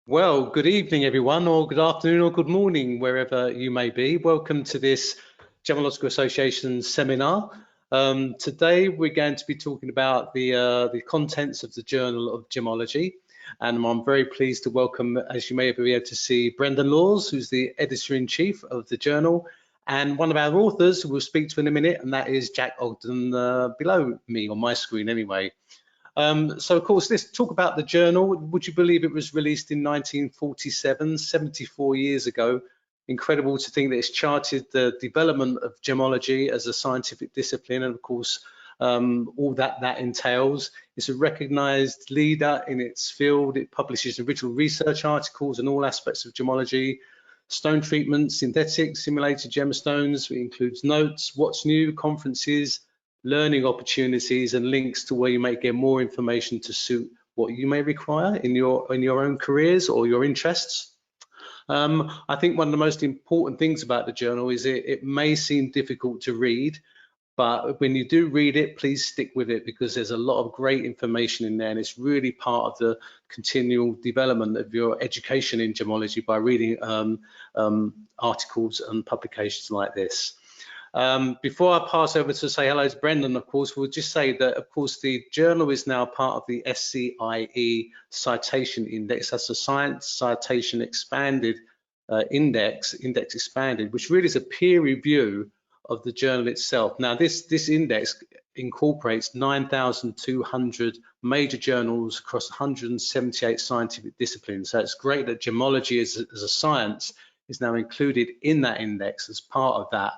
Well, good evening, everyone, or good afternoon, or good morning, wherever you may be. Welcome to this Geological Association seminar. Today, we're going to be talking about the contents of the Journal of Gemmology, and I'm very pleased to welcome, as you may be able to see, Brendan Laws, who's the editor-in-chief of the journal, and one of our authors who we'll speak to in a minute, and that is Jack Ogden, below me on my screen anyway. So, of course, let's talk about the journal. Would you believe it was released in 1947, 74 years ago? Incredible to think that it's charted the development of gemmology as a scientific discipline, and of course, all that entails. It's a recognized leader in its field. It publishes original research articles on all aspects of gemmology, stone treatment, synthetic, simulated gemstones. It includes notes, what's new, conferences, learning opportunities, and links to where you may get more information to suit what you may require in your own careers or your interests. I think one of the most important things about the journal is it may seem difficult to read, but when you do read it, please stick with it, because there's a lot of great information in there, and it's really part of the continual development of your education in gemmology by reading articles and publications like this. Before I pass over to say hello to Brendan, of course, we'll just say that, of course, the journal is now part of the SCIE Citation Index. That's a Science Citation Expanded Index Expanded, which really is a peer review of the journal itself. Now, this index incorporates 9,200 major journals across 178 scientific disciplines. So it's great that gemmology as a science is now included in that index as part of that,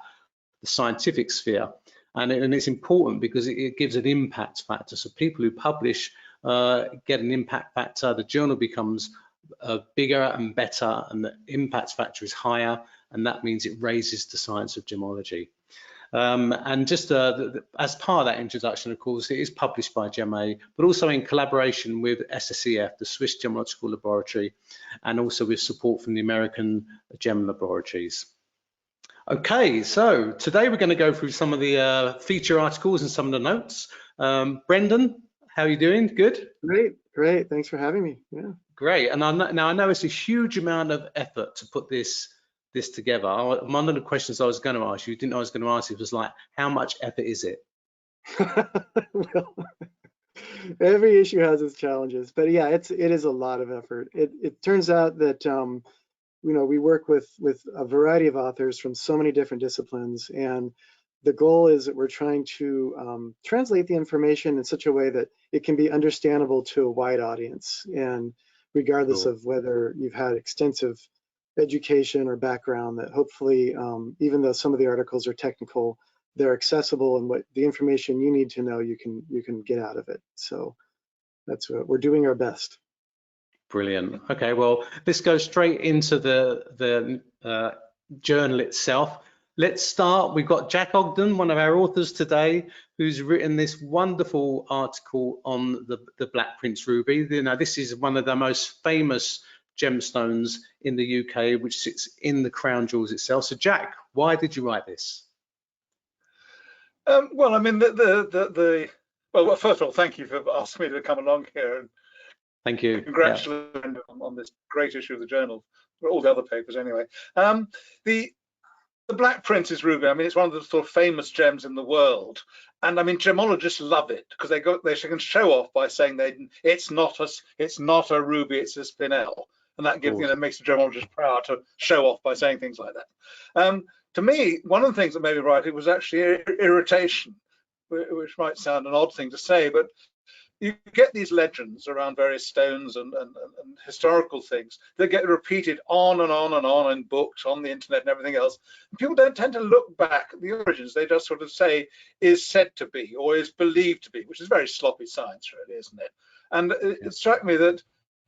the scientific sphere, and it's important because it gives an impact factor. So people who publish get an impact factor. The journal becomes bigger and better, and the impact factor is higher, and that means it raises the science of gemmology. And just as part of that introduction, of course, it is published by GEMA, but also in collaboration with SSEF, the Swiss Geological Laboratory, and also with support from the American Gem Laboratories. Okay, so today we're going to go through some of the feature articles and some of the notes. Brendan, how are you doing? Good? Great. Thanks for having me. Yeah. Great. And now I know it's a huge amount of effort to put this together. One of the questions I was going to ask you, didn't know I was going to ask you, was like, how much effort is it? Well, every issue has its challenges, but yeah, it is a lot of effort. It turns out that we work with a variety of authors from so many different disciplines, and the goal is that we're trying to translate the information in such a way that it can be understandable to a wide audience, and regardless of whether you've had extensive education or background, that hopefully, even though some of the articles are technical, they're accessible, and what the information you need to know, you can get out of it. So that's what we're doing our best. Brilliant. Okay, well, let's go straight into the journal itself. Let's start. We've got Jack Ogden, one of our authors today, who's written this wonderful article on the Black Prince ruby. Now, this is one of the most famous gemstones in the UK, which sits in the crown jewels itself. So, Jack, why did you write this? Well, I mean, well, first of all, thank you for asking me to come along here. And thank you. Congratulations on this great issue of the journal, all the other papers anyway. The Black Prince's ruby, I mean, it's one of the sort of famous gems in the world. And I mean, gemmologists love it because they can show off by saying it's not a ruby, it's a Spinel. And that gives, makes the gemologist proud to show off by saying things like that. To me, one of the things that made me write it was actually irritation, which might sound an odd thing to say, but you get these legends around various stones and historical things that get repeated on and on and on in books, on the internet and everything else. And people don't tend to look back at the origins. They just sort of say, is said to be or is believed to be, which is very sloppy science, really, isn't it? And it struck me that,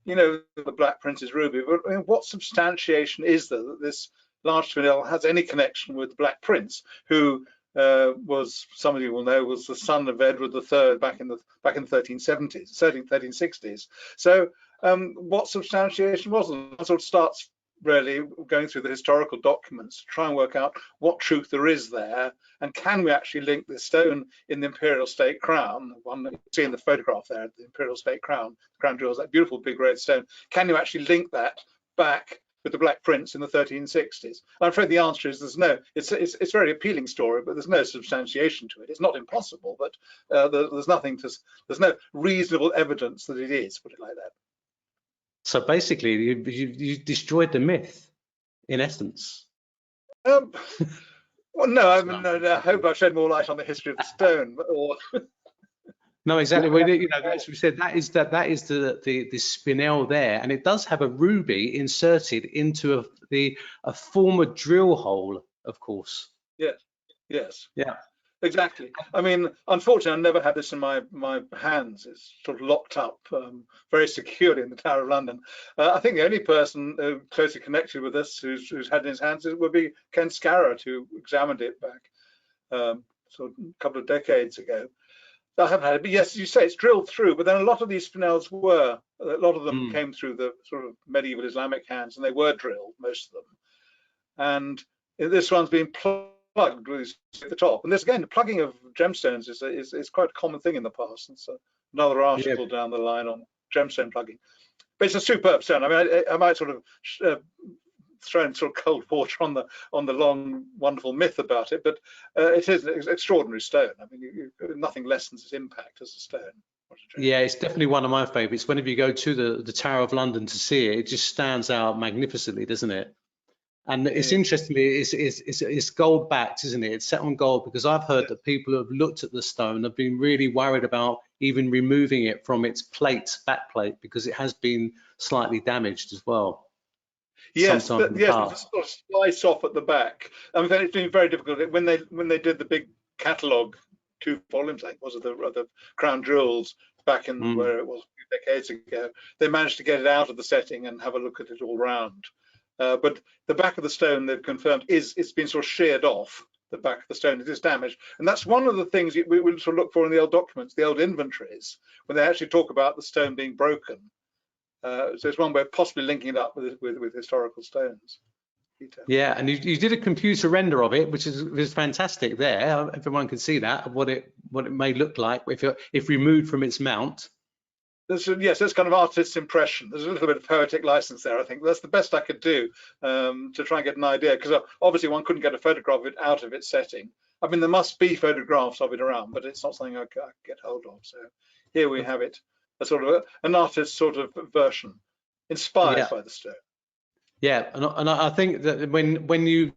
the Black Prince's ruby, but I mean, what substantiation is there that this large Spinel has any connection with the Black Prince, who was, some of you will know, was the son of Edward III back in the 1360s. So what substantiation was it? It sort of starts really going through the historical documents to try and work out what truth there is there, and can we actually link this stone in the Imperial State Crown, the one that you see in the photograph there, the Imperial State Crown, crown jewels, that beautiful big red stone, can you actually link that back with the Black Prince in the 1360s? I'm afraid the answer is there's no. It's a very appealing story, but there's no substantiation to it. It's not impossible, but there's no reasonable evidence that it is, put it like that. So basically, you destroyed the myth, in essence. Well, no, I mean, I hope I've shed more light on the history of the stone. Or No, exactly. As we said, that is the spinel there, and it does have a ruby inserted into a former drill hole, of course. Yes. Yeah. Exactly. I mean, unfortunately, I never had this in my hands. It's sort of locked up very securely in the Tower of London. I think the only person closely connected with this who's had it in his hands would be Ken Scarrett, who examined it back sort of a couple of decades ago. I haven't had it, but yes, you say it's drilled through. But then a lot of these spinels were, a lot of them came through the sort of medieval Islamic hands, and they were drilled, most of them. And this one's been plugged at the top, and this again, the plugging of gemstones is quite a common thing in the past. And so another article down the line on gemstone plugging, but it's a superb stone. I mean, I might sort of throw in sort of cold water on the long, wonderful myth about it, but it is an extraordinary stone. I mean, nothing lessens its impact as a stone. Yeah, it's definitely one of my favourites. Whenever you go to the Tower of London to see it, it just stands out magnificently, doesn't it? And it's interestingly, it's gold backed, isn't it? It's set on gold, because I've heard that people who have looked at the stone have been really worried about even removing it from its back plate, because it has been slightly damaged as well. Yes, there's a sort of slice off at the back. I mean, it's been very difficult when they did the big catalogue, 2 volumes, I think, was of the crown jewels back in where it was a few decades ago. They managed to get it out of the setting and have a look at it all round. But the back of the stone, they've confirmed, it's been sort of sheared off. The back of the stone, it is damaged, and that's one of the things we sort of look for in the old documents, the old inventories, when they actually talk about the stone being broken. So it's one way of possibly linking it up with historical stones. Yeah, and you did a computer render of it, which is fantastic. There, everyone can see that what it may look like if removed from its mount. Yes, that's kind of artist's impression. There's a little bit of poetic license there, I think. That's the best I could do to try and get an idea, because obviously one couldn't get a photograph of it out of its setting. I mean, there must be photographs of it around, but it's not something I can get hold of. So here we have it, a sort of an artist's sort of version, inspired by the stone. Yeah, and I think that when you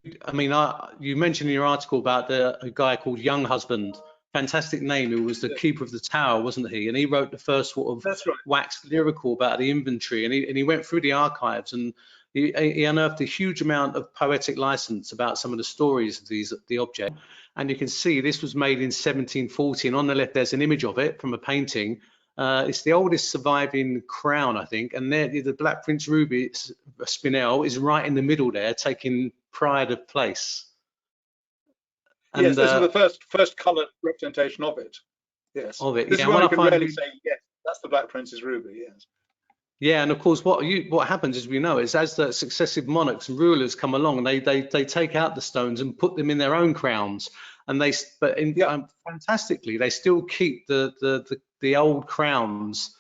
mentioned in your article about a guy called Younghusband, fantastic name, who was the keeper of the tower, wasn't he? And he wrote the first sort of waxed lyrical about the inventory, and he went through the archives, and he unearthed a huge amount of poetic license about some of the stories of the object. And you can see this was made in 1740, and on the left there's an image of it from a painting. It's the oldest surviving crown, I think, and there the Black Prince ruby spinel is right in the middle there, taking pride of place. And, yes, this is the first coloured representation of it. Yes, of it. This is where you can really say, yes, that's the Black Prince's ruby. Yes. Yeah, and of course, what happens, as we know, is as the successive monarchs and rulers come along, they take out the stones and put them in their own crowns, and fantastically, they still keep the old crowns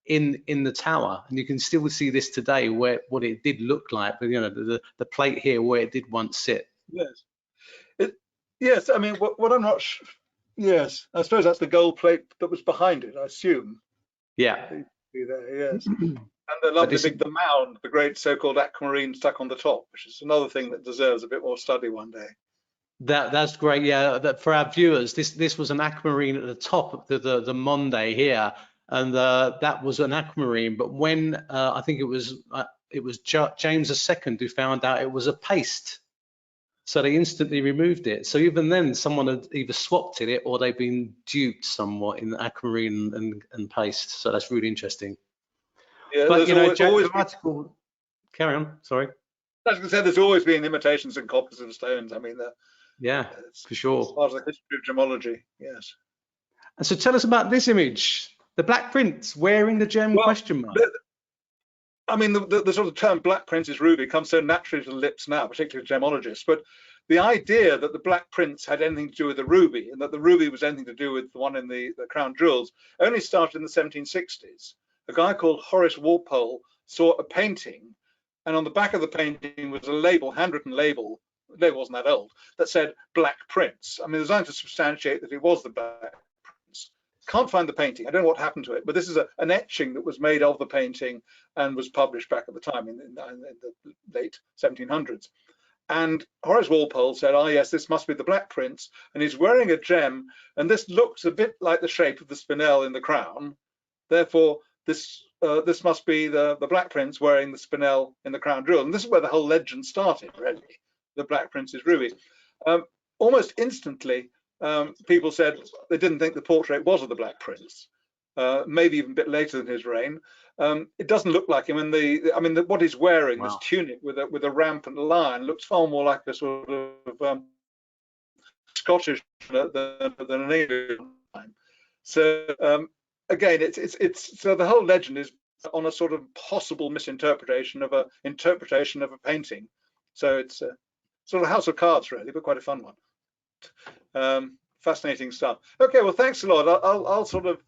in the tower, and you can still see this today, what it did look like. But the plate here where it did once sit. Yes. Yes, I mean, what I'm not sure. Yes, I suppose that's the gold plate that was behind it, I assume. Yeah. There, yes. And the lovely the mound, the great so-called aquamarine stuck on the top, which is another thing that deserves a bit more study one day. That's great. Yeah, that for our viewers, this was an aquamarine at the top of the Monday here, and that was an aquamarine. But when I think it was James II who found out it was a paste. So they instantly removed it. So even then, someone had either swapped it or they've been duped somewhat in aquamarine and paste. So that's really interesting. Yeah, but always article. Carry on. Sorry. I was going to say, there's always been imitations and copies of stones. I mean, for sure. It's part of the history of gemmology. Yes. And so tell us about this image, the Black Prince wearing the gem question mark. I mean, the sort of term Black Prince's ruby comes so naturally to the lips now, particularly gemmologists, but the idea that the Black Prince had anything to do with the ruby and that the ruby was anything to do with the one in the crown jewels only started in the 1760s. A guy called Horace Walpole saw a painting, and on the back of the painting was a label, handwritten label, the label wasn't that old, that said Black Prince. I mean, there's nothing to substantiate that it was the Black Prince. Can't find the painting. I don't know what happened to it, but this is an etching that was made of the painting and was published back at the time in the late 1700s. And Horace Walpole said, "Oh yes, this must be the Black Prince, and he's wearing a gem, and this looks a bit like the shape of the spinel in the crown. Therefore, this must be the Black Prince wearing the spinel in the crown jewel." And this is where the whole legend started, really. The Black Prince's ruby. Almost instantly, people said they didn't think the portrait was of the Black Prince, maybe even a bit later than his reign. It doesn't look like him, and what he's wearing, wow, this tunic with a rampant lion, looks far more like a sort of Scottish than an English. So again, it's so the whole legend is on a sort of possible misinterpretation of a painting. So it's sort of House of Cards, really, but quite a fun one. Fascinating stuff. Okay, well, thanks a lot. I'll sort of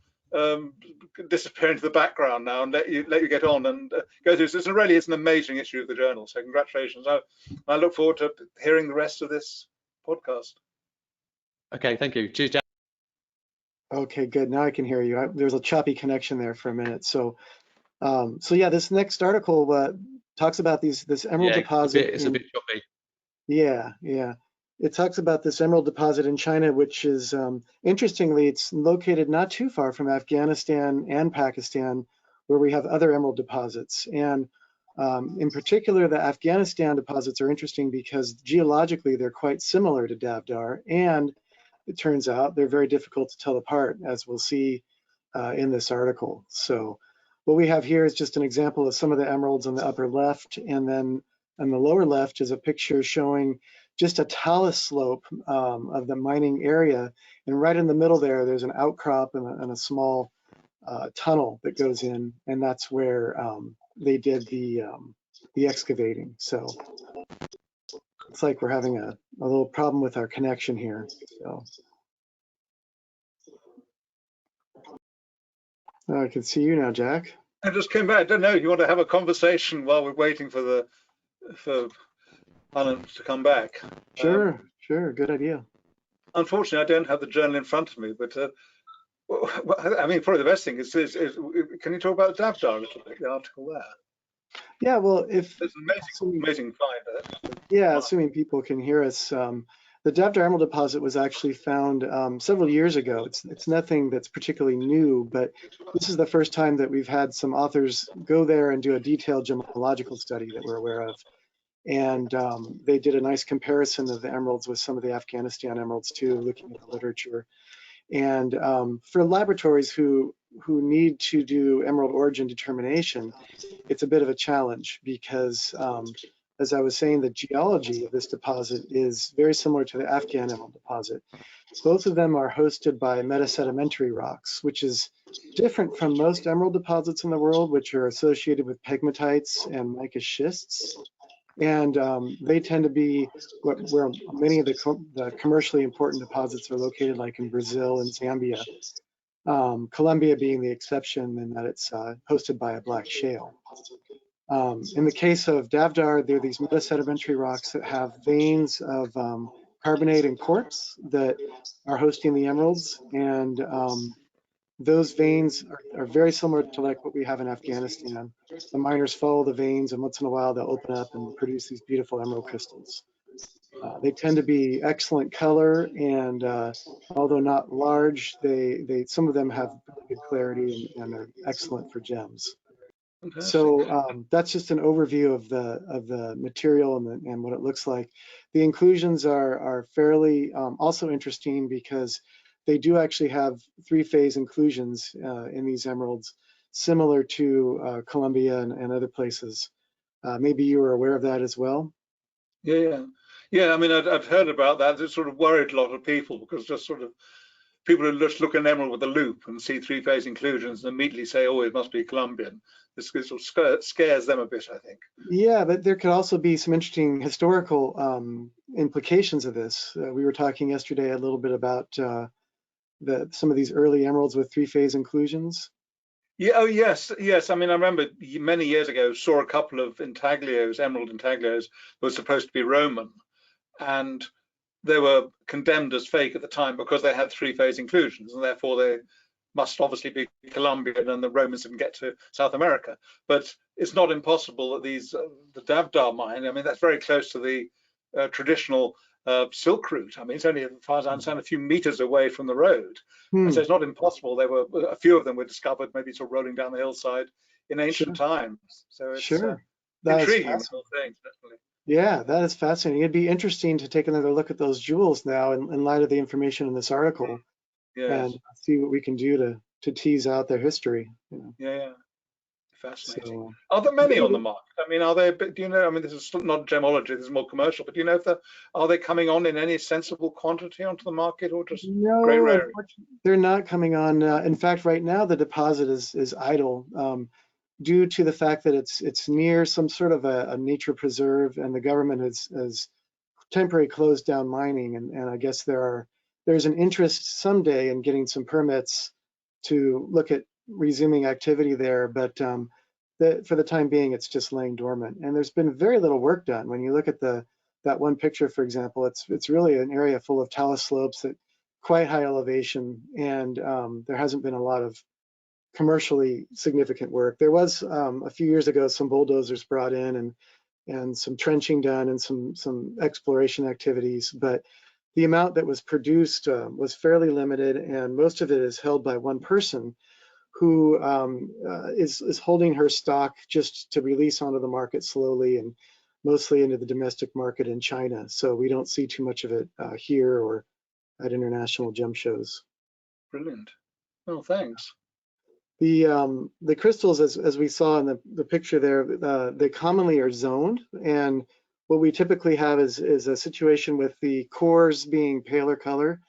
disappear into the background now and let you get on and go through. So it's an amazing issue of the journal. So congratulations. I look forward to hearing the rest of this podcast. Okay, thank you. Cheers, Jack. Okay, good. Now I can hear you. There was a choppy connection there for a minute. So yeah, this next article talks about this emerald deposit. It's a bit choppy. Yeah. It talks about this emerald deposit in China, which is, interestingly, it's located not too far from Afghanistan and Pakistan, where we have other emerald deposits. And in particular, the Afghanistan deposits are interesting because geologically, they're quite similar to Davdar. And it turns out they're very difficult to tell apart, as we'll see in this article. So what we have here is just an example of some of the emeralds on the upper left. And then on the lower left is a picture showing just a talus slope of the mining area. And right in the middle there's an outcrop and a small tunnel that goes in. And that's where they did the excavating. So it's like we're having a little problem with our connection here. So I can see you now, Jack. I just came back. I don't know if you want to have a conversation while we're waiting for Alan to come back. Sure. Good idea. Unfortunately, I don't have the journal in front of me, but I mean, probably the best thing is can you talk about Davdar a little bit, the article there? Yeah, well, if it's an amazing find. Yeah, assuming people can hear us. The Davdar Emerald deposit was actually found several years ago. It's nothing that's particularly new, but this is the first time that we've had some authors go there and do a detailed gemological study that we're aware of. And they did a nice comparison of the emeralds with some of the Afghanistan emeralds too, looking at the literature. And for laboratories who need to do emerald origin determination, it's a bit of a challenge because, as I was saying, the geology of this deposit is very similar to the Afghan emerald deposit. Both of them are hosted by metasedimentary rocks, which is different from most emerald deposits in the world, which are associated with pegmatites and mica schists. And they tend to be where many of the commercially important deposits are located, like in Brazil and Zambia. Colombia being the exception in that it's hosted by a black shale. In the case of Davdar, there are these metasedimentary rocks that have veins of carbonate and quartz that are hosting the emeralds, and those veins are very similar to like what we have in Afghanistan. The miners follow the veins, and once in a while they'll open up and produce these beautiful emerald crystals. They tend to be excellent color, and although not large, some of them have really good clarity and are excellent for gems. So that's just an overview of the material and what it looks like. The inclusions are fairly also interesting because they do actually have three-phase inclusions in these emeralds, similar to Colombia and other places. Maybe you were aware of that as well? Yeah. I mean, I'd heard about that. It sort of worried a lot of people because just sort of people who just look at an emerald with a loop and see three-phase inclusions and immediately say, oh, it must be Colombian. This sort of scares them a bit, I think. Yeah, but there could also be some interesting historical implications of this. We were talking yesterday a little bit about some of these early emeralds with three-phase inclusions. Yeah, oh yes, yes. I mean, I remember many years ago saw a couple of intaglios, emerald intaglios, that were supposed to be Roman, and they were condemned as fake at the time because they had three-phase inclusions, and therefore they must obviously be Colombian, and the Romans didn't get to South America. But it's not impossible that these, the Davdar mine, I mean, that's very close to the traditional silk route. I mean, it's only, as far as I understand, a few meters away from the road. And so it's not impossible. There were a few of them were discovered, maybe sort of rolling down the hillside in ancient times. So it's intriguing, the whole thing, definitely. Yeah, that is fascinating. It'd be interesting to take another look at those jewels now in light of the information in this article, and see what we can do to tease out their history. You know? Yeah, fascinating. So, are there many on the market? I mean, are they? Do you know? I mean, this is not Gemmology. This is more commercial. But do you know if are they coming on in any sensible quantity onto the market, or just great rarity? They're not coming on. In fact, right now the deposit is idle. Due to the fact that it's near some sort of a nature preserve, and the government has temporarily closed down mining, and I guess there's an interest someday in getting some permits to look at resuming activity there, but for the time being it's just laying dormant, and there's been very little work done. When you look at that one picture, for example, it's really an area full of talus slopes at quite high elevation, and there hasn't been a lot of commercially significant work. There was a few years ago some bulldozers brought in and some trenching done and some exploration activities, but the amount that was produced was fairly limited, and most of it is held by one person who is holding her stock just to release onto the market slowly, and mostly into the domestic market in China. So we don't see too much of it here or at international gem shows. Brilliant. Oh, thanks. The crystals, as we saw in the picture there, they commonly are zoned, and what we typically have is a situation with the cores being paler color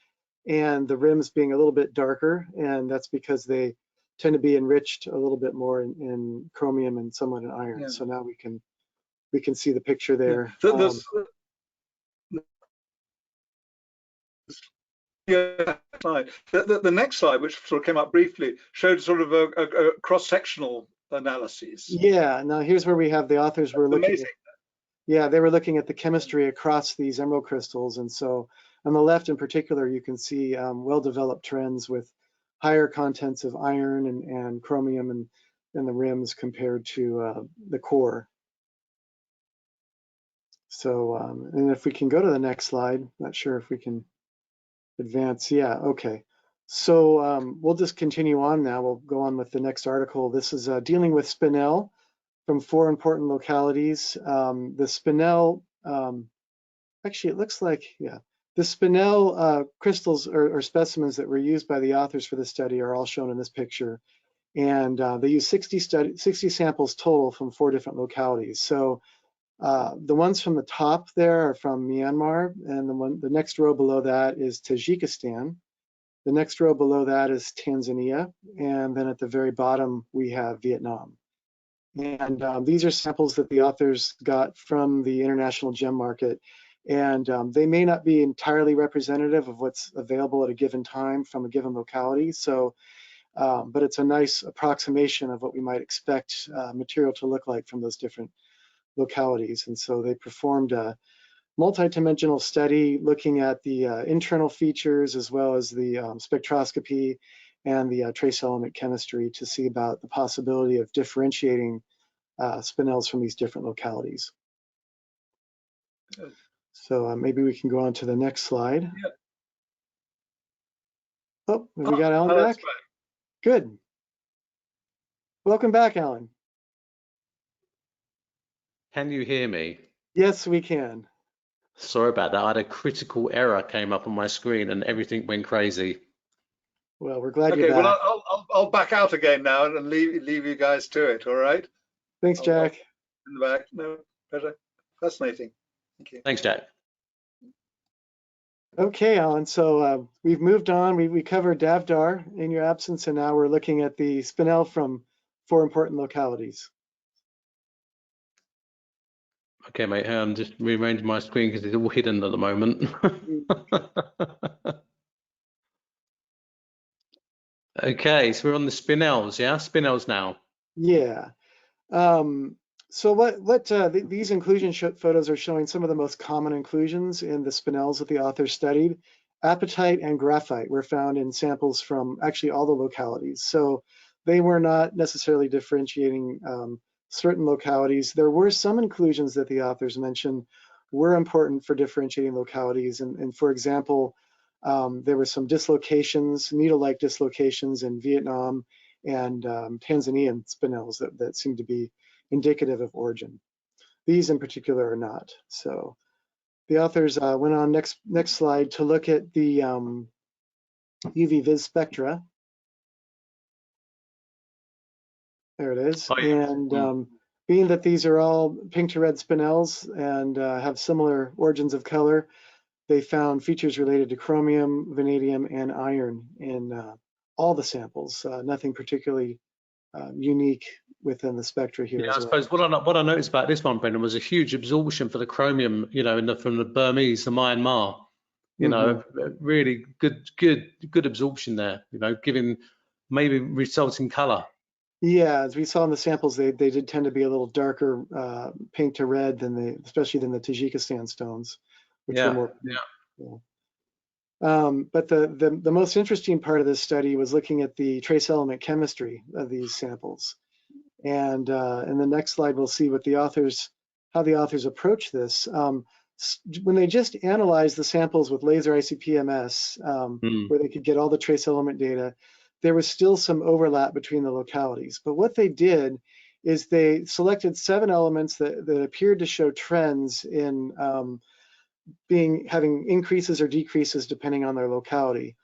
and the rims being a little bit darker, and that's because they tend to be enriched a little bit more in chromium and somewhat in iron. Yeah. So now we can see the picture there. Yeah, slide. The next slide, which sort of came up briefly, showed sort of a cross-sectional analysis. Yeah, now here's where we have the authors were looking at, yeah, they were looking at the chemistry across these emerald crystals, and so on the left in particular, you can see well-developed trends with higher contents of iron and chromium in the rims compared to the core. So, and if we can go to the next slide, not sure if we can advance. Yeah, okay. So we'll just continue on now. We'll go on with the next article. This is dealing with Spinel from 4 important localities. The Spinel, actually it looks like, yeah, the Spinel crystals or specimens that were used by the authors for this study are all shown in this picture. And they use 60 samples total from 4 different localities. So the ones from the top there are from Myanmar, and the next row below that is Tajikistan. The next row below that is Tanzania, and then at the very bottom we have Vietnam. And these are samples that the authors got from the international gem market, and they may not be entirely representative of what's available at a given time from a given locality. So, but it's a nice approximation of what we might expect material to look like from those different localities. And so they performed a multi-dimensional study looking at the internal features as well as the spectroscopy and the trace element chemistry to see about the possibility of differentiating spinels from these different localities. So maybe we can go on to the next slide. Yeah. Oh, have we got Alan back? Good. Welcome back, Alan. Can you hear me? Yes, we can. Sorry about that. I had a critical error came up on my screen and everything went crazy. Well, we're glad you're back. Well, I'll back out again now and leave you guys to it. All right. Thanks, Jack. In the back. No, pleasure. Fascinating. Thank you. Thanks, Jack. Okay, Alan, so we've moved on. We covered Davdar in your absence, and now we're looking at the Spinel from 4 important localities. Okay, mate, I'm just rearranging my screen because it's all hidden at the moment. Okay, so we're on the Spinels, yeah? Spinels now. Yeah. So these inclusion photos are showing some of the most common inclusions in the Spinels that the authors studied. Apatite and graphite were found in samples from actually all the localities. So they were not necessarily differentiating certain localities. There were some inclusions that the authors mentioned were important for differentiating localities. And for example, there were some dislocations, needle-like dislocations in Vietnam and Tanzanian spinels that seem to be indicative of origin. These in particular are not. So the authors went on next slide to look at the UV vis spectra. There it is. Oh, yeah. And being that these are all pink to red spinels and have similar origins of color, they found features related to chromium, vanadium, and iron in all the samples. Nothing particularly unique within the spectra here. Yeah, as I well. suppose what I noticed about this one, Brendan, was a huge absorption for the chromium, you know, from the Burmese, the Myanmar. You know, really good absorption there. You know, giving maybe resulting colour. Yeah, as we saw in the samples, they did tend to be a little darker pink to red especially than the Tajikistan stones, which were more. Yeah. But the most interesting part of this study was looking at the trace element chemistry of these samples. And in the next slide, we'll see how the authors approach this. When they just analyzed the samples with laser ICP-MS, where they could get all the trace element data, there was still some overlap between the localities. But what they did is they selected 7 elements that appeared to show trends in having increases or decreases depending on their locality.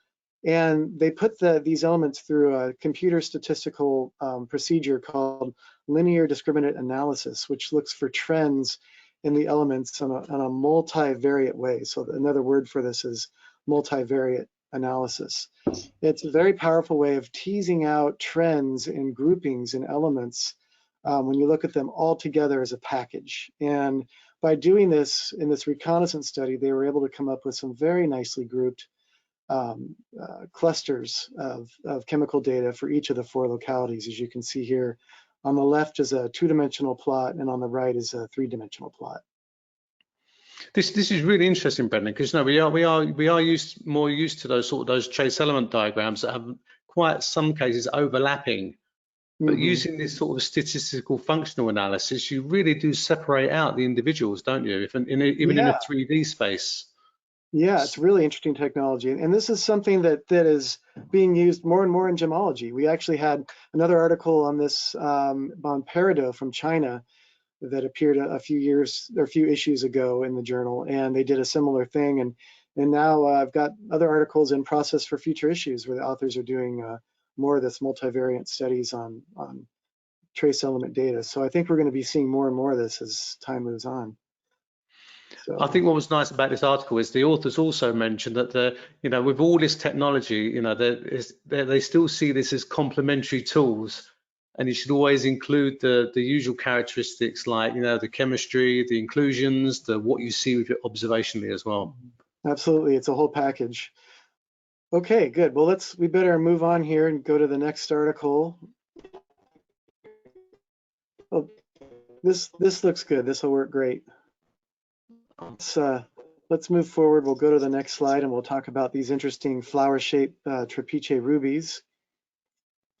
And they put these elements through a computer statistical procedure called linear discriminant analysis, which looks for trends in the elements on a multivariate way. So another word for this is multivariate analysis. It's a very powerful way of teasing out trends in groupings in elements when you look at them all together as a package. And by doing this in this reconnaissance study, they were able to come up with some very nicely grouped clusters of chemical data for each of the 4 localities. As you can see here, on the left is a 2-dimensional plot, and on the right is a 3-dimensional plot. This is really interesting, Brendan, because we are more used to those trace element diagrams that have quite some cases overlapping. But using this sort of statistical functional analysis, you really do separate out the individuals, don't you? Even in a 3D space. Yeah, it's really interesting technology. And this is something that is being used more and more in gemology. We actually had another article on this on peridot from China that appeared a few issues ago in the journal, and they did a similar thing. And now I've got other articles in process for future issues where the authors are doing more of this multivariate studies on trace element data. So I think we're going to be seeing more and more of this as time moves on. So I think what was nice about this article is the authors also mentioned that with all this technology, they still see this as complementary tools, and you should always include the usual characteristics like the chemistry, the inclusions, what you see with it observationally as well. Absolutely, it's a whole package. Okay, good. Well, we better move on here and go to the next article. Oh, this looks good. This will work great. Let's move forward. We'll go to the next slide and we'll talk about these interesting flower-shaped trapeze rubies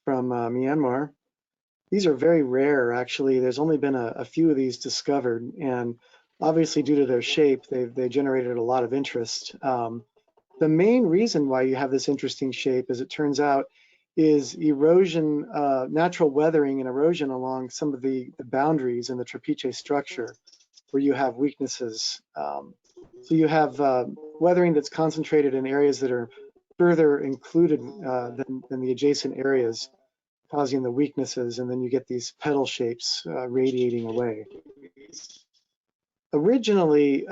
from Myanmar. These are very rare, actually. There's only been a few of these discovered, and obviously due to their shape, they generated a lot of interest. The main reason why you have this interesting shape, as it turns out, is erosion, natural weathering and erosion along some of the boundaries in the trapeze structure where you have weaknesses. So you have weathering that's concentrated in areas that are further included than the adjacent areas, causing the weaknesses, and then you get these petal shapes radiating away. Originally,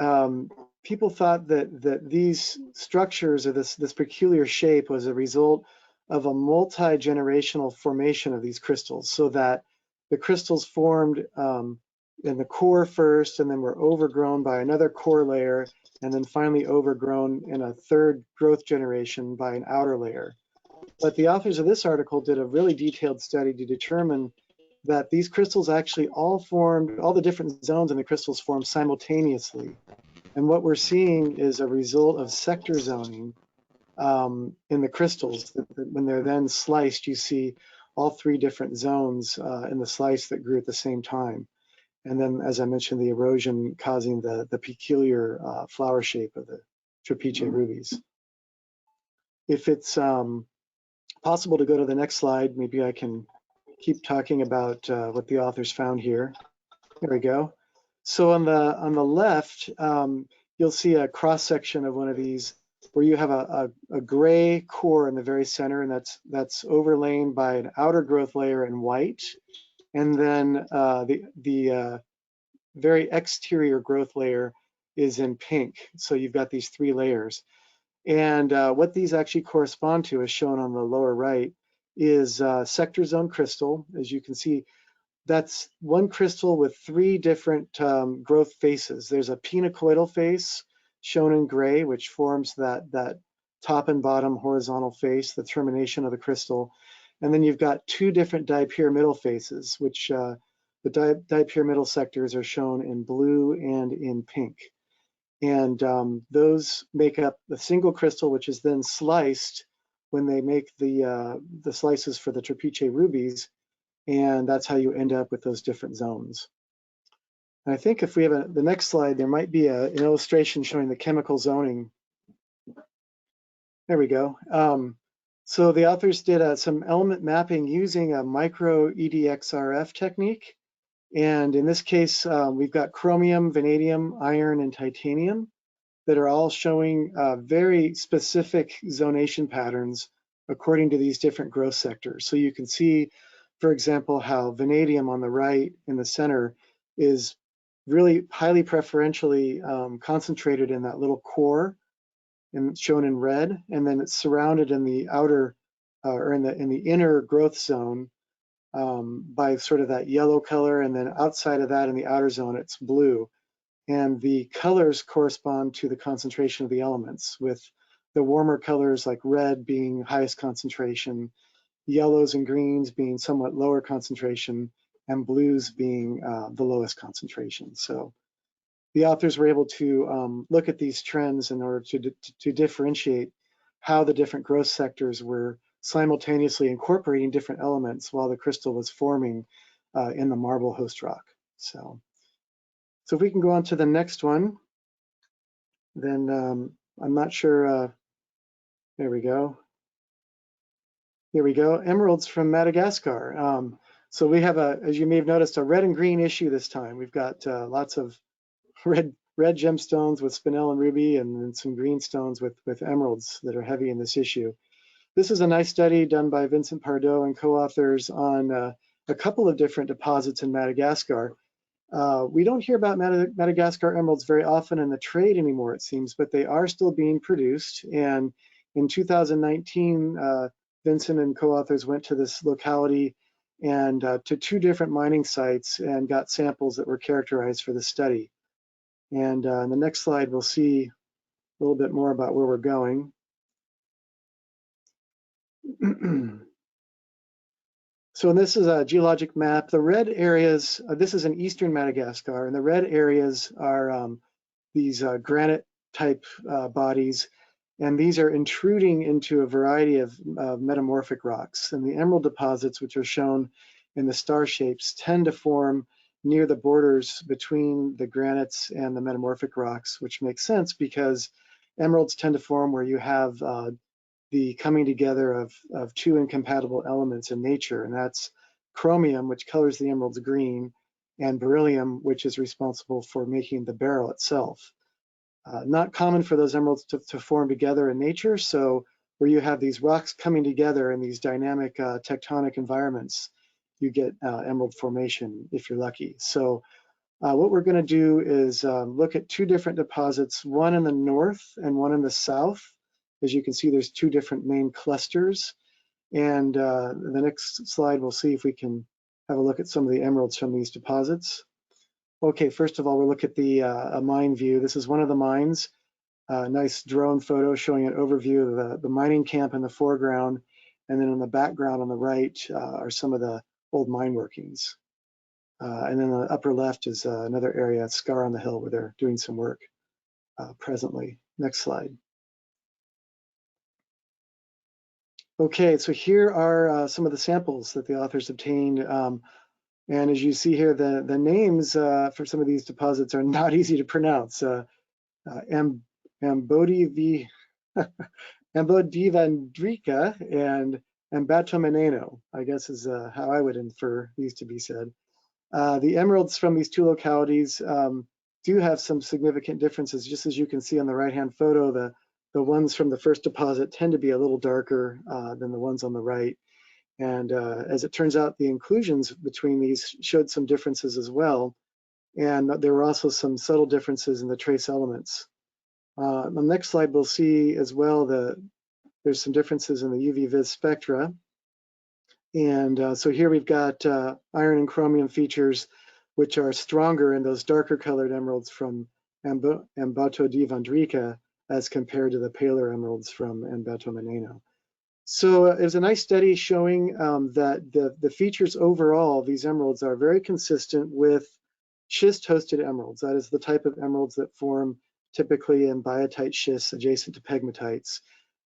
people thought that these structures or this peculiar shape was a result of a multi-generational formation of these crystals, so that the crystals formed in the core first, and then were overgrown by another core layer, and then finally overgrown in a third growth generation by an outer layer. But the authors of this article did a really detailed study to determine that these crystals actually all the different zones in the crystals formed simultaneously. And what we're seeing is a result of sector zoning in the crystals. When they're then sliced, you see all three different zones in the slice that grew at the same time. And then, as I mentioned, the erosion causing the peculiar flower shape of the trapeze rubies. If it's possible to go to the next slide, maybe I can keep talking about what the authors found here. There we go. So on the left, you'll see a cross section of one of these where you have a gray core in the very center, and that's overlain by an outer growth layer in white, and then the very exterior growth layer is in pink. So you've got these three layers. And what these actually correspond to, is shown on the lower right, is sector zone crystal. As you can see, that's one crystal with three different growth faces. There's a pinacoidal face shown in gray, which forms that top and bottom horizontal face, the termination of the crystal. And then you've got two different dipyramidal faces, which the dipyramidal sectors are shown in blue and in pink. And those make up the single crystal, which is then sliced when they make the slices for the trapeze rubies. And that's how you end up with those different zones. And I think if we have the next slide, there might be an illustration showing the chemical zoning. There we go. So the authors did some element mapping using a micro EDXRF technique. And in this case, we've got chromium, vanadium, iron, and titanium that are all showing very specific zonation patterns according to these different growth sectors. So you can see, for example, how vanadium on the right in the center is really highly preferentially concentrated in that little core, and shown in red, and then it's surrounded in the outer or in the inner growth zone by sort of that yellow color, and then outside of that in the outer zone it's blue. And the colors correspond to the concentration of the elements, with the warmer colors like red being highest concentration, yellows and greens being somewhat lower concentration, and blues being the lowest concentration. So the authors were able to look at these trends in order to differentiate how the different growth sectors were simultaneously incorporating different elements while the crystal was forming in the marble host rock. So if we can go on to the next one, then I'm not sure. There we go. Here we go. Emeralds from Madagascar. So we have as you may have noticed, a red and green issue this time. We've got lots of red gemstones with spinel and ruby, and then some green stones with emeralds that are heavy in this issue. This is a nice study done by Vincent Pardo and co-authors on a couple of different deposits in Madagascar. We don't hear about Madagascar emeralds very often in the trade anymore, it seems, but they are still being produced. And in 2019, Vincent and co-authors went to this locality and to two different mining sites and got samples that were characterized for the study. And in the next slide, we'll see a little bit more about where we're going. So this is a geologic map. The red areas, this is in eastern Madagascar, and the red areas are these granite type bodies, and these are intruding into a variety of metamorphic rocks. And the emerald deposits, which are shown in the star shapes, tend to form near the borders between the granites and the metamorphic rocks, which makes sense because emeralds tend to form where you have the coming together of two incompatible elements in nature, and that's chromium, which colors the emeralds green, and beryllium, which is responsible for making the beryl itself. Not common for those emeralds to form together in nature, so where you have these rocks coming together in these dynamic tectonic environments, you get emerald formation if you're lucky. So What we're going to do is look at two different deposits, one in the north and one in the south. As you can see, there's two different main clusters. And the next slide, we'll see if we can have a look at some of the emeralds from these deposits. Okay, first of all, we'll look at the a mine view. This is one of the mines. Nice drone photo showing an overview of the mining camp in the foreground. And then in the background on the right are some of the old mine workings. And then the upper left is another area, Scar on the Hill, where they're doing some work presently. Next slide. Okay, so here are some of the samples that the authors obtained. And as you see here, the names for some of these deposits are not easy to pronounce. Ambodivandrika and Ambatomeneno, I guess is how I would infer these to be said. The emeralds from these two localities do have some significant differences. Just as you can see on the right-hand photo, the ones from the first deposit tend to be a little darker than the ones on the right. And as it turns out, the inclusions between these showed some differences as well. And there were also some subtle differences in the trace elements. On the next slide, we'll see as well that there's some differences in the UV-Vis spectra. And so here we've got iron and chromium features, which are stronger in those darker colored emeralds from Ambatomeneno as compared to the paler emeralds from Ambatomeneno. So it was a nice study showing that the features overall, these emeralds are very consistent with schist-hosted emeralds. That is the type of emeralds that form typically in biotite schists adjacent to pegmatites.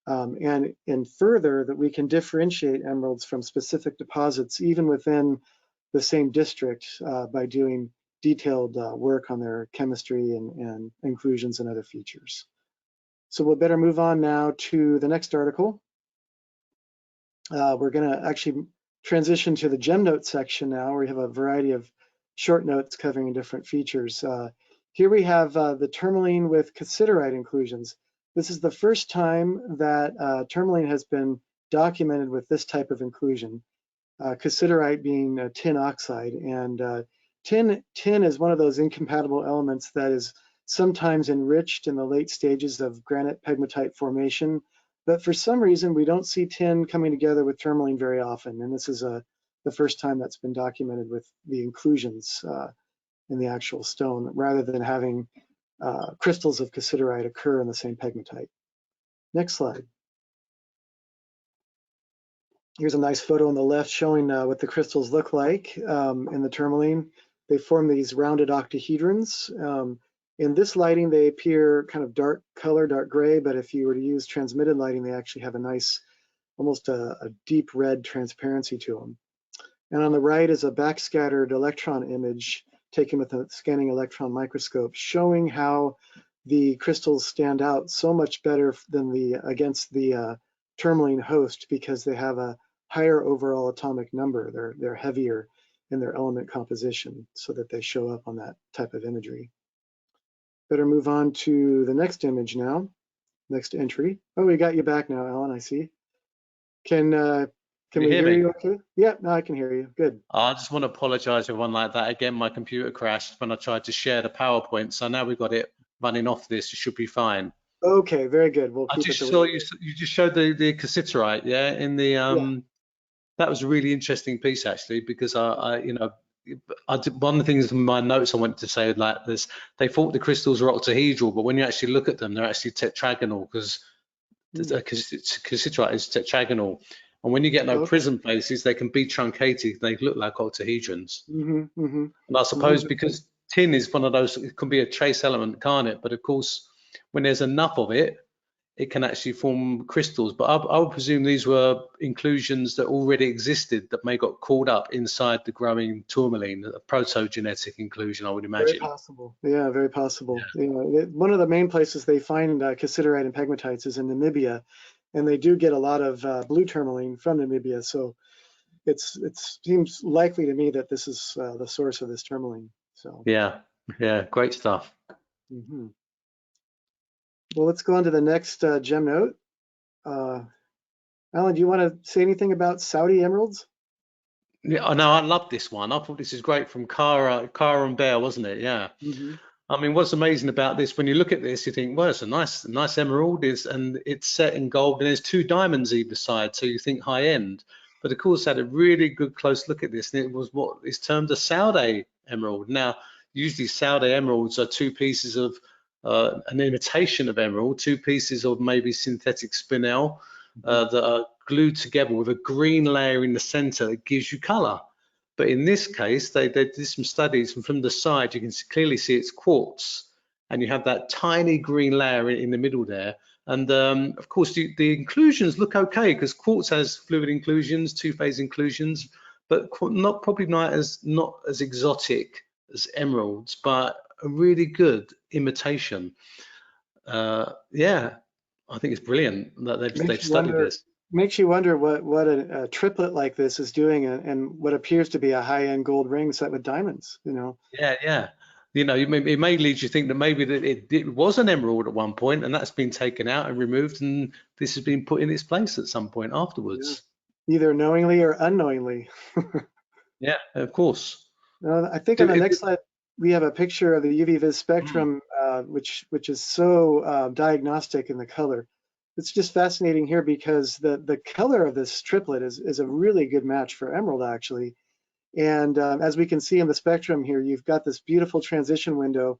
And further, that we can differentiate emeralds from specific deposits even within the same district by doing detailed work on their chemistry and inclusions and other features. So we'll better move on now to the next article. We're going to actually transition to the gem note section now, where we have a variety of short notes covering different features. Here we have the tourmaline with cassiterite inclusions. This is the first time that tourmaline has been documented with this type of inclusion, cassiterite being tin oxide. And tin is one of those incompatible elements that is sometimes enriched in the late stages of granite pegmatite formation. But for some reason, we don't see tin coming together with tourmaline very often. And this is the first time that's been documented with the inclusions in the actual stone, rather than having crystals of cassiterite occur in the same pegmatite. Next slide. Here's a nice photo on the left showing what the crystals look like in the tourmaline. They form these rounded octahedrons. In this lighting, they appear kind of dark color, dark gray, but if you were to use transmitted lighting, they actually have a nice, almost a deep red transparency to them. And on the right is a backscattered electron image taken with a scanning electron microscope, showing how the crystals stand out so much better than against the tourmaline host, because they have a higher overall atomic number. They're heavier in their element composition, so that they show up on that type of imagery. Better move on to the next image now, next entry. Oh, we got you back now, Alan, I see. Can we hear you okay? Yeah, no, I can hear you, good. I just want to apologize to everyone like that. Again, my computer crashed when I tried to share the PowerPoint, so now we've got it running off this, it should be fine. Okay, very good. We'll I keep just it saw you just showed the cassiterite, yeah, in the yeah. That was a really interesting piece actually, because one of the things in my notes I wanted to say like this, they thought the crystals were octahedral, but when you actually look at them, they're actually tetragonal, because cassiterite is tetragonal. And when you get prism places, they can be truncated. They look like octahedrons. And I suppose because tin is one of those, it can be a trace element, can't it? But of course, when there's enough of it, it can actually form crystals. But I would presume these were inclusions that already existed that may got caught up inside the growing tourmaline, a protogenetic inclusion, I would imagine. Very possible. Yeah, very possible. Yeah. You know, one of the main places they find cassiterite and pegmatites is in Namibia, and they do get a lot of blue tourmaline from Namibia. So it seems likely to me that this is the source of this tourmaline. So yeah, great stuff. Well, let's go on to the next gem note. Alan, do you want to say anything about Saudi emeralds? Yeah, I know. I love this one. I thought this is great from Cara and Bear, wasn't it? Yeah. Hmm. I mean, what's amazing about this, when you look at this, you think, well, it's a nice emerald, and it's set in gold, and there's 2 diamonds either side, so you think high end. But of course, I had a really good close look at this, and it was what is termed a Saude emerald. Now, usually Saude emeralds are 2 pieces of an imitation of emerald, 2 pieces of maybe synthetic spinel that are glued together with a green layer in the center that gives you color. But in this case, they did some studies, and from the side, you can clearly see it's quartz, and you have that tiny green layer in the middle there. And of course, the inclusions look okay because quartz has fluid inclusions, 2-phase inclusions, but probably not as exotic as emeralds, but a really good imitation. Yeah, I think it's brilliant that they've studied this. Makes you wonder what a triplet like this is doing, and what appears to be a high-end gold ring set with diamonds. Yeah. You know, it may lead you to think that maybe that it was an emerald at one point, and that's been taken out and removed, and this has been put in its place at some point afterwards. Yeah. Either knowingly or unknowingly. Yeah, of course. I think on the next slide we have a picture of the UV-Vis spectrum, which is so diagnostic in the color. It's just fascinating here because the color of this triplet is a really good match for emerald, actually. And as we can see in the spectrum here, you've got this beautiful transition window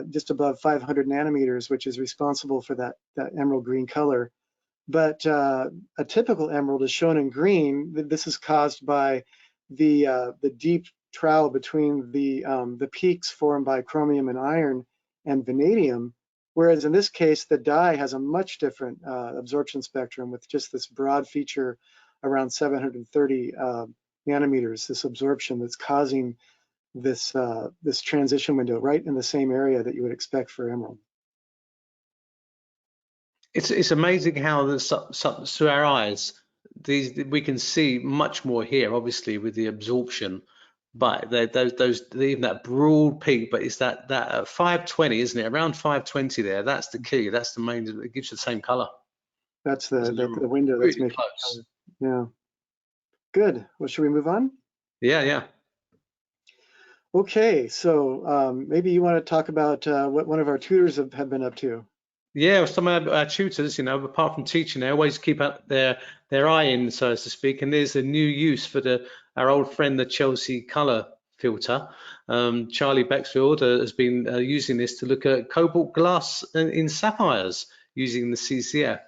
just above 500 nanometers, which is responsible for that emerald green color. But a typical emerald is shown in green. This is caused by the deep trowel between the peaks formed by chromium and iron and vanadium. Whereas in this case, the dye has a much different absorption spectrum with just this broad feature around 730 nanometers, this absorption that's causing this transition window right in the same area that you would expect for emerald. It's amazing how through our eyes, we can see much more here, obviously with the absorption. But even that broad peak, but it's that 520, isn't it? Around 520 there. That's the key. That's the main. It gives you the same color. That's the window that's really making close. Yeah. Good. Well, should we move on? Yeah. Okay. So maybe you want to talk about what one of our tutors have been up to. Yeah, some of our tutors, apart from teaching, they always keep up their eye in, so to speak. And there's a new use for our old friend, the Chelsea color filter. Charlie Bexfield has been using this to look at cobalt glass in sapphires using the CCF.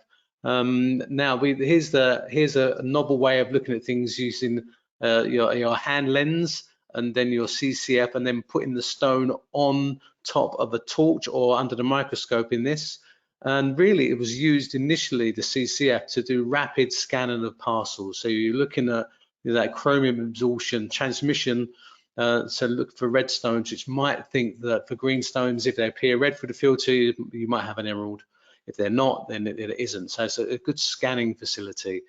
Now, here's a novel way of looking at things using your hand lens and then your CCF, and then putting the stone on top of a torch or under the microscope in this. And really, it was used initially, the CCF, to do rapid scanning of parcels. So you're looking at that chromium absorption transmission. So look for red stones, which might think that for green stones, if they appear red through the filter, you might have an emerald. If they're not, then it isn't. So it's a good scanning facility.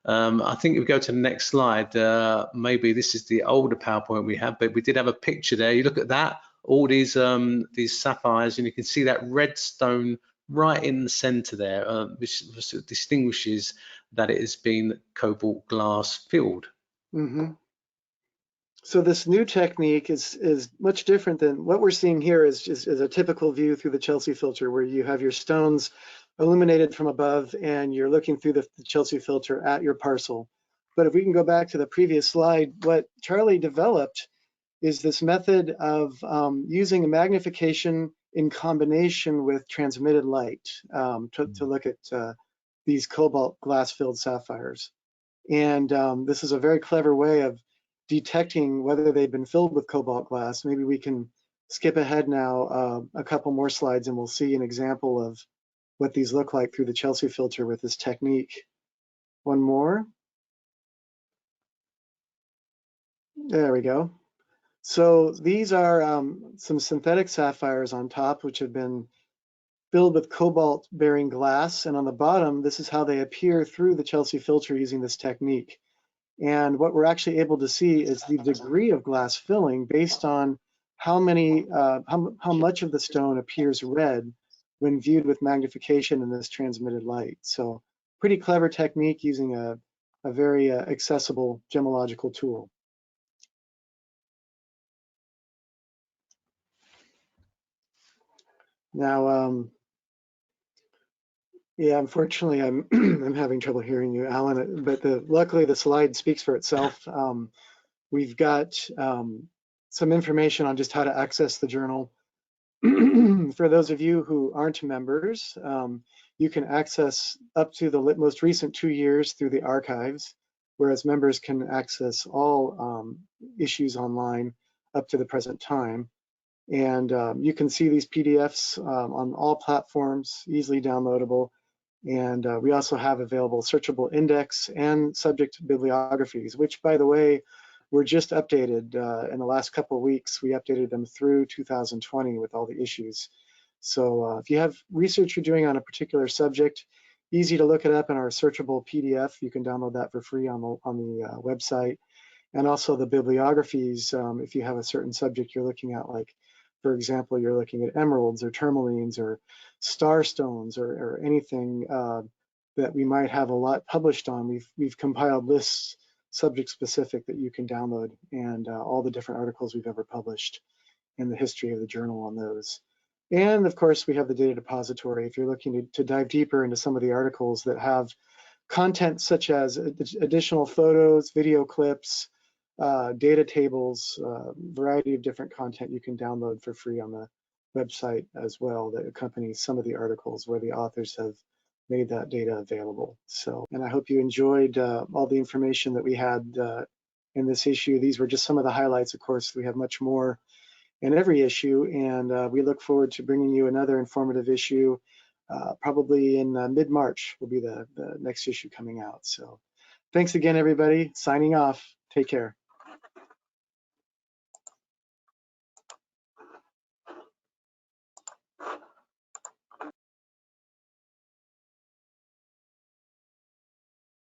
I think if we go to the next slide, maybe this is the older PowerPoint we have, but we did have a picture there. You look at that, all these sapphires, and you can see that red stone right in the center there, which distinguishes that it has been cobalt glass filled. Mm-hmm. So this new technique is much different than what we're seeing here. Is a typical view through the Chelsea filter, where you have your stones illuminated from above and you're looking through the Chelsea filter at your parcel. But if we can go back to the previous slide, what Charlie developed is this method of using a magnification in combination with transmitted light to look at these cobalt glass-filled sapphires. And this is a very clever way of detecting whether they've been filled with cobalt glass. Maybe we can skip ahead now a couple more slides, and we'll see an example of what these look like through the Chelsea filter with this technique. One more. There we go. So these are some synthetic sapphires on top, which have been filled with cobalt-bearing glass. And on the bottom, this is how they appear through the Chelsea filter using this technique. And what we're actually able to see is the degree of glass filling based on how much of the stone appears red when viewed with magnification in this transmitted light. So pretty clever technique using a very accessible gemmological tool. Now, yeah, unfortunately, I'm I'm having trouble hearing you, Alan. But luckily, the slide speaks for itself. We've got some information on just how to access the journal. For those of you who aren't members, you can access up to the most recent 2 years through the archives, whereas members can access all issues online up to the present time. And you can see these PDFs on all platforms, easily downloadable. And we also have available searchable index and subject bibliographies, which, by the way, were just updated in the last couple of weeks. We updated them through 2020 with all the issues. So if you have research you're doing on a particular subject, easy to look it up in our searchable PDF. You can download that for free on the website. And also the bibliographies, if you have a certain subject you're looking at, like, for example, you're looking at emeralds or tourmalines or starstones or anything that we might have a lot published on. We've compiled lists subject specific that you can download, and all the different articles we've ever published and the history of the journal on those. And of course, we have the data depository if you're looking to dive deeper into some of the articles that have content such as additional photos, video clips, data tables, variety of different content you can download for free on the website as well that accompanies some of the articles where the authors have made that data available. So, and I hope you enjoyed all the information that we had in this issue. These were just some of the highlights. Of course, we have much more in every issue, and we look forward to bringing you another informative issue. Probably in mid-March will be the next issue coming out. So thanks again, everybody. Signing off. Take care.